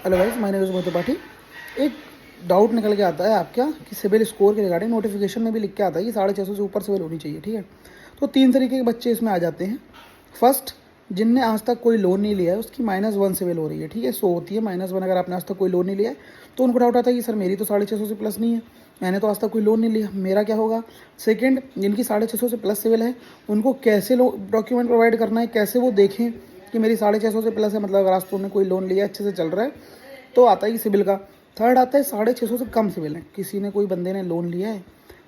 Hello guys, my name is Mohit Tripathi. एक doubt निकल के आता है आपका कि सिबिल स्कोर के रिगार्डिंग नोटिफिकेशन में भी लिख के आता है कि 650 से ऊपर सिबिल होनी चाहिए, ठीक है। तो 3 तरीके के बच्चे इसमें आ जाते हैं। फर्स्ट, जिनने आज तक कोई लोन नहीं लिया है उसकी -1 सिबिल हो रही है, ठीक है। सो होती है -1 अगर आपने आज तक कोई लोन नहीं लिया है तो उनको डाउट आता है कि सर मेरी तो 650 से प्लस नहीं है, मैंने तो आज तक कोई लोन नहीं लिया, मेरा क्या होगा। सेकेंड, जिनकी 650 से प्लस सिबिल है उनको कैसे डॉक्यूमेंट प्रोवाइड करना है, कैसे वो देखें कि मेरी 650 से प्लस है, मतलब अगर आज तो उन्होंने कोई लोन लिया अच्छे से चल रहा है तो आता है सिबिल का। थर्ड आता है 650 से कम सिबिल है, किसी ने कोई बंदे ने लोन लिया है,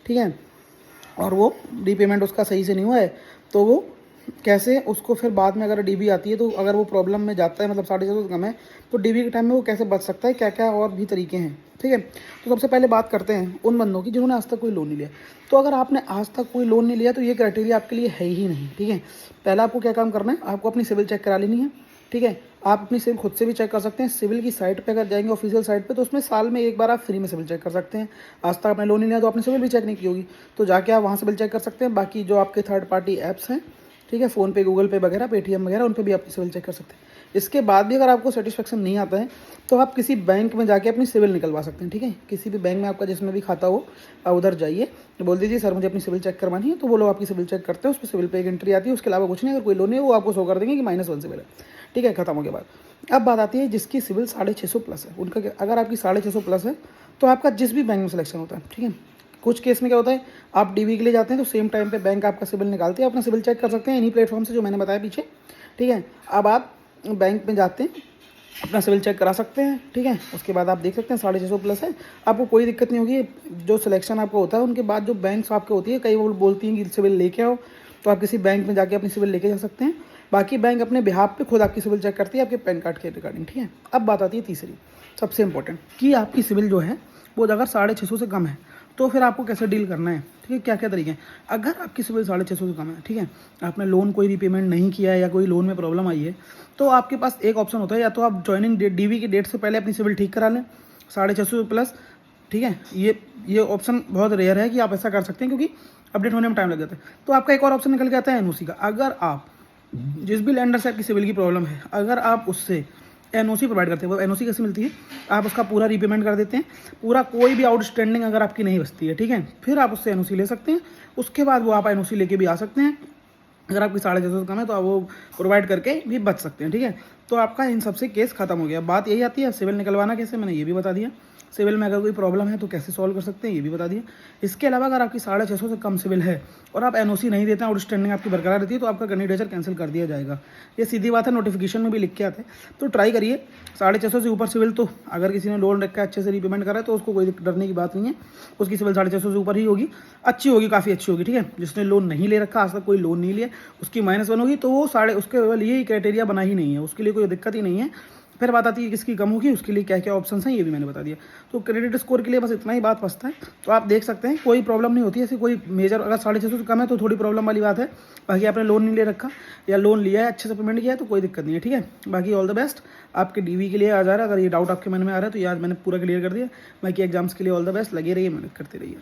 ठीक है, और वो रीपेमेंट उसका सही से नहीं हुआ है तो वो कैसे उसको फिर बाद में अगर डीबी आती है तो अगर वो प्रॉब्लम में जाता है, मतलब 650 से कम है, तो डीबी के टाइम में वो कैसे बच सकता है, क्या क्या और भी तरीके हैं, ठीक है। तो सबसे पहले बात करते हैं उन बंदों की जिन्होंने आज तक कोई लोन नहीं लिया। तो अगर आपने आज तक कोई लोन नहीं लिया तो ये क्राइटेरिया आपके लिए है ही नहीं, ठीक है। पहला आपको क्या काम करना है, आपको अपनी सिविल चेक करा लेनी है, ठीक है। आप अपनी सिविल खुद से भी चेक कर सकते हैं। सिविल की साइट पे अगर जाएंगे ऑफिशियल साइट पे तो उसमें साल में एक बार आप फ्री में सिविल चेक कर सकते हैं। आज तक आपने लोन नहीं लिया तो आपने सिविल भी चेक नहीं की होगी, तो जाके आप वहाँ सिविल चेक कर सकते हैं। बाकी जो आपके थर्ड पार्टी ऐप्स हैं, ठीक है, फ़ोन पे, गूगल पे वगैरह, पेटीएम वगैरह, उन पर भी आप सिविल चेक कर सकते हैं। इसके बाद भी अगर आपको सेटिस्फेक्शन नहीं आता है तो आप किसी बैंक में जाके अपनी सिविल निकलवा सकते हैं, ठीक है। किसी भी बैंक में आपका जिसमें भी खाता हो आप उधर जाइए, बोल दीजिए सर मुझे अपनी सिविल चेक करवानी है, तो वो लोग आपकी सिविल चेक करते हैं, उस पर सिविल पे एक एंट्री आती है, उसके अलावा कुछ नहीं। अगर कोई लोन नहीं है वो आपको शो कर देंगे कि -1 सिविल है, ठीक है, खत्म हो गया बात। अब बात आती है जिसकी सिविल 650 प्लस है, उनका अगर आपकी 650 प्लस है तो आपका जिस भी बैंक में सिलेक्शन होता है, ठीक है। कुछ केस में क्या होता है, आप डीबी के लिए जाते हैं तो सेम टाइम पे बैंक आपका सिविल निकालती है, अपना सिविल चेक कर सकते हैं इन्हीं प्लेटफॉर्म से जो मैंने बताया पीछे, ठीक है। अब आप बैंक में जाते हैं, अपना सिविल चेक करा सकते हैं, ठीक है। उसके बाद आप देख सकते हैं 650 प्लस है, आपको कोई दिक्कत नहीं होगी। जो सिलेक्शन आपका होता है उनके बाद जो बैंक्स आपके होती है, कई वो बोलती हैं कि सिविल लेके आओ, तो आप किसी बैंक में जाके अपनी सिविल लेके जा सकते हैं। बाकी बैंक अपने बिहाफ पे खुद आपकी सिविल चेक करती है आपके पैन कार्ड के रिगार्डिंग, ठीक है। अब बात आती है तीसरी, सबसे इंपॉर्टेंट, कि आपकी सिविल जो है वो अगर 650 से कम है तो फिर आपको कैसे डील करना है, ठीक है, क्या क्या तरीके हैं। अगर आपकी सिविल 650 से कम है, ठीक है, आपने लोन कोई रीपेमेंट नहीं किया है या कोई लोन में प्रॉब्लम आई है, तो आपके पास एक ऑप्शन होता है, या तो आप ज्वाइनिंग डीवी की डेट से पहले अपनी सिविल ठीक करा लें 650 प्लस, ठीक है। ये ऑप्शन बहुत रेयर है कि आप ऐसा कर सकते हैं क्योंकि अपडेट होने में टाइम लग जाता है। तो आपका एक और ऑप्शन निकल के आता है एनओसी का। अगर आप जिस भी लैंडर से आपकी सिविल की प्रॉब्लम है, अगर आप उससे एनओसी प्रोवाइड करते हैं, वो एनओसी कैसे मिलती है, आप उसका पूरा रीपेमेंट कर देते हैं, पूरा कोई भी आउटस्टैंडिंग अगर आपकी नहीं बचती है, ठीक है, फिर आप उससे एनओसी ले सकते हैं। उसके बाद वो आप एनओसी लेके भी आ सकते हैं। अगर आपकी 650 से कम है तो आप वो प्रोवाइड करके भी बच सकते हैं, ठीक है। तो आपका इन सबसे केस खत्म हो गया। बात यही आती है सिविल निकलवाना कैसे, मैंने ये भी बता दिया। सिविल में अगर कोई प्रॉब्लम है तो कैसे सॉल्व कर सकते हैं ये भी बता दिया। इसके अलावा अगर आपकी 650 से कम सिविल है और आप एनओसी नहीं देते हैं, आउटस्टैंडिंग आपकी बरकरार रहती है, तो आपका कैंडिडेचर कैंसिल कर दिया जाएगा। ये सीधी बात है, नोटिफिकेशन में भी लिख के आते हैं। तो ट्राई करिए, 650 से ऊपर सिविल, तो अगर किसी ने लोन रखा है अच्छे से रीपेमेंट करा है तो उसको कोई डरने की बात नहीं है, उसकी सिविल 650 से ऊपर ही होगी, अच्छी होगी, काफ़ी अच्छी होगी, ठीक है। जिसने लोन नहीं ले रखा, आज तक कोई लोन नहीं लिया, उसकी -1 होगी, तो वो उसके लिए क्राइटेरिया बना ही नहीं है, उसके लिए कोई दिक्कत ही नहीं है। फिर बात आती है किसकी कम होगी, उसके लिए क्या क्या ऑप्शंस हैं ये भी मैंने बता दिया। तो क्रेडिट स्कोर के लिए बस इतना ही बात फंसता है। तो आप देख सकते हैं कोई प्रॉब्लम नहीं होती ऐसी, कोई मेजर, अगर 650 से कम है तो थोड़ी प्रॉब्लम वाली बात है। बाकी आपने लोन नहीं ले रखा या लोन लिया है, अच्छे से पेमेंट किया है, तो कोई दिक्कत नहीं है, ठीक है। बाकी ऑल द बेस्ट आपके डीवी के लिए आ जा रहा है। अगर ये डाउट आपके मन में आ रहा है तो ये आज मैंने पूरा क्लियर कर दिया। बाकी एग्जाम्स के लिए ऑल द बेस्ट, लगे रहिए, मेहनत करते रहिए।